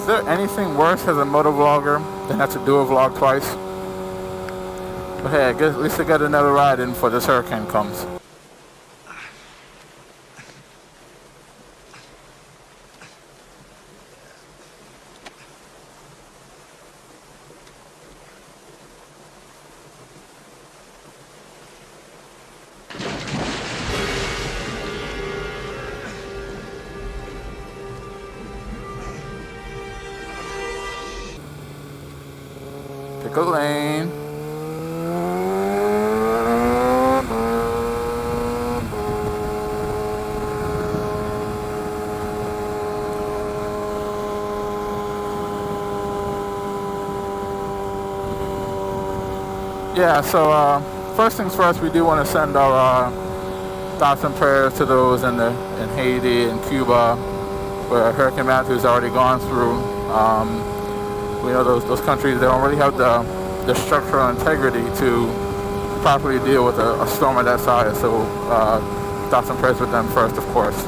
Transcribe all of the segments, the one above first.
Is there anything worse as a motovlogger than have to do a vlog twice? But hey, I guess at least I got another ride in before this hurricane comes. Pick a lane. Yeah, so first things first, we do want to send our thoughts and prayers to those in Haiti and Cuba, where Hurricane Matthew's already gone through. We know those countries, they don't really have the structural integrity to properly deal with a storm of that size. So thoughts and prayers with them first, of course.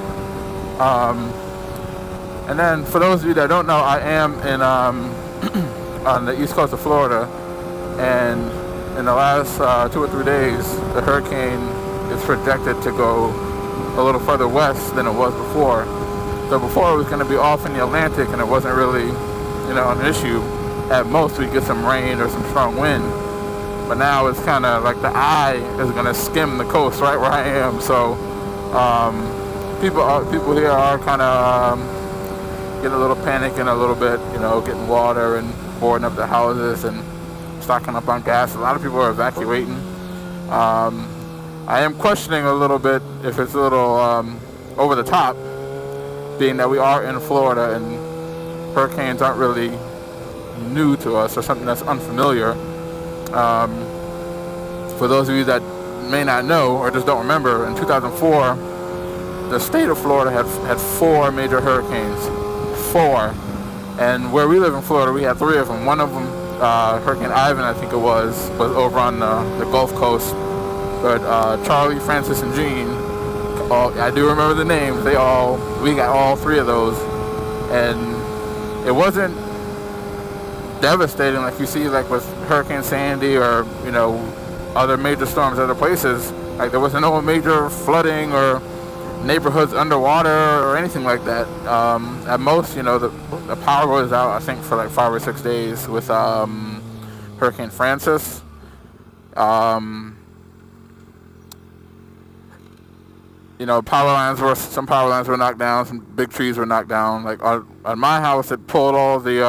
And then for those of you that don't know, I am in on the east coast of Florida, and in the last 2 or 3 days, the hurricane is projected to go a little further west than it was before. So before it was going to be off in the Atlantic, and it wasn't really, an issue. At most, we get some rain or some strong wind. But now it's kind of like the eye is going to skim the coast right where I am. So people here are kind of getting a little panic and a little bit, getting water and boarding up their houses and stocking up on gas. A lot of people are evacuating. I am questioning a little bit if it's a little over the top, being that we are in Florida and hurricanes aren't really new to us or something that's unfamiliar. For those of you that may not know or just don't remember, in 2004, the state of Florida had 4 major hurricanes. 4. And where we live in Florida, we had 3 of them. One of them, Hurricane Ivan, I think it was over on the Gulf Coast. But Charlie, Francis, and Jean, I do remember the names. We got all 3 of those. And it wasn't devastating like you see like with Hurricane Sandy or, other major storms other places. Like there wasn't no major flooding or neighborhoods underwater or anything like that. At most, the power was out, I think, for like 5 or 6 days with Hurricane Francis. Some power lines were knocked down, some big trees were knocked down. Like on my house, it pulled all the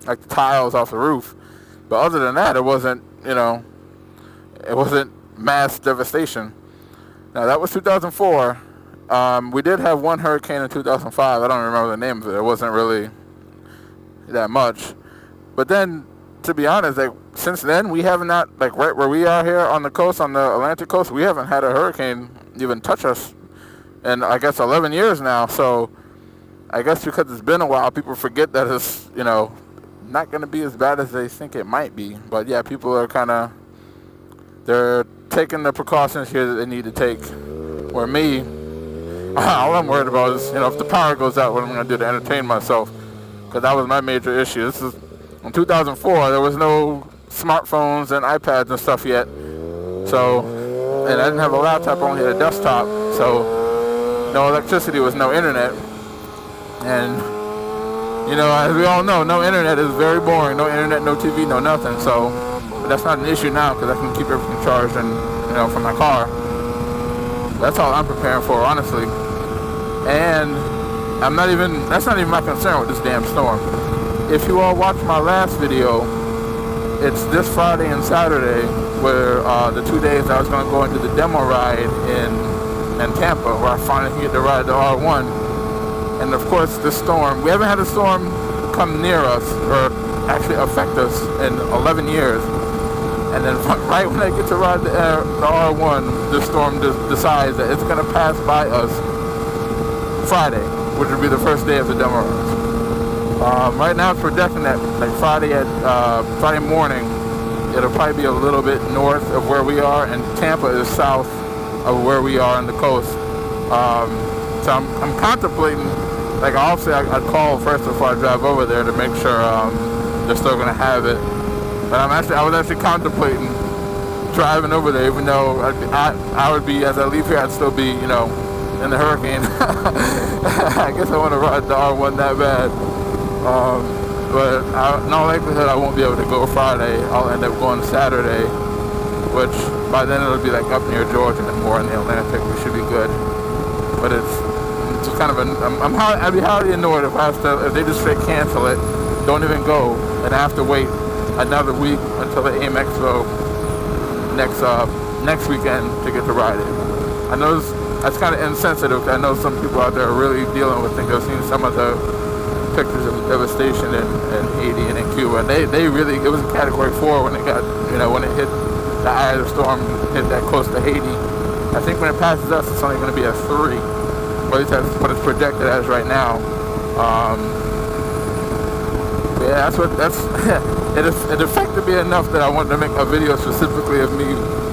the tiles off the roof. But other than that, it wasn't mass devastation. Now that was 2004. We did have one hurricane in 2005. I don't remember the name of it. It wasn't really that much. But then, to be honest, since then we have not, right where we are here on the coast, on the Atlantic coast, we haven't had a hurricane even touch us in, I guess, 11 years now. So I guess because it's been a while, people forget that it's, not going to be as bad as they think it might be. But yeah, people are they're taking the precautions here that they need to take. Where me, all I'm worried about is, if the power goes out, what I'm going to do to entertain myself. Because that was my major issue. This is, in 2004, there was no smartphones and iPads and stuff yet. So, and I didn't have a laptop, I only had a desktop. So, no electricity was no internet. And, as we all know, no internet is very boring. No internet, no TV, no nothing. So, but that's not an issue now because I can keep everything charged and, from my car. That's all I'm preparing for, honestly. And that's not even my concern with this damn storm. If you all watched my last video, it's this Friday and Saturday where the 2 days I was going to go into the demo ride in Tampa, where I finally get to ride the R1. And of course, this storm, we haven't had a storm come near us or actually affect us in 11 years. And then right when I get to ride the R1, the storm decides that it's going to pass by us Friday, which would be the first day of the demo ride. Right now it's projecting that Friday morning, it'll probably be a little bit north of where we are, and Tampa is south of where we are on the coast. So I'm contemplating like obviously I'd call first before I drive over there to make sure they're still gonna have it. But I was actually contemplating driving over there, even though I would be, as I leave here, I'd still be, in the hurricane. I guess I want to ride the R1 that bad. But in all likelihood, I won't be able to go Friday. I'll end up going Saturday, which by then it'll be like up near Georgia and more in the Atlantic. We should be good. But it's just kind of I'd be highly annoyed if they just straight cancel it, don't even go, and I have to wait another week until the AIM Expo next weekend to get to ride it. I know that's kind of insensitive. I know some people out there are really dealing with things. I've seen some of the pictures of devastation in Haiti and in Cuba. And they really, it was a category 4 when it got, when it hit the eye of the storm, hit that close to Haiti. I think when it passes us, it's only going to be a 3. Or at least that's what it's projected as right now. Yeah, it affected me enough that I wanted to make a video specifically of me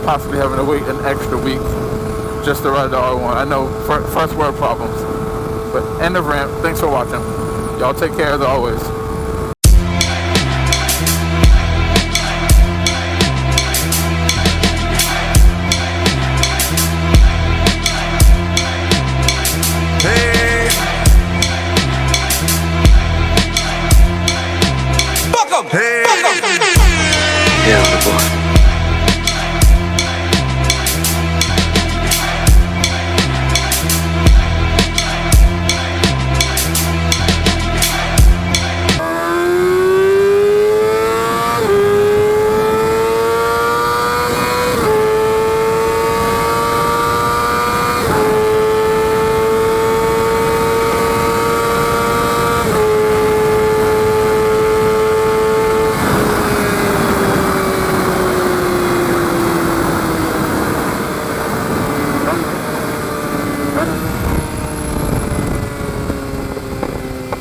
possibly having to wait an extra week just to ride the R1. I know, first world problems. But end of rant. Thanks for watching. Y'all take care as always.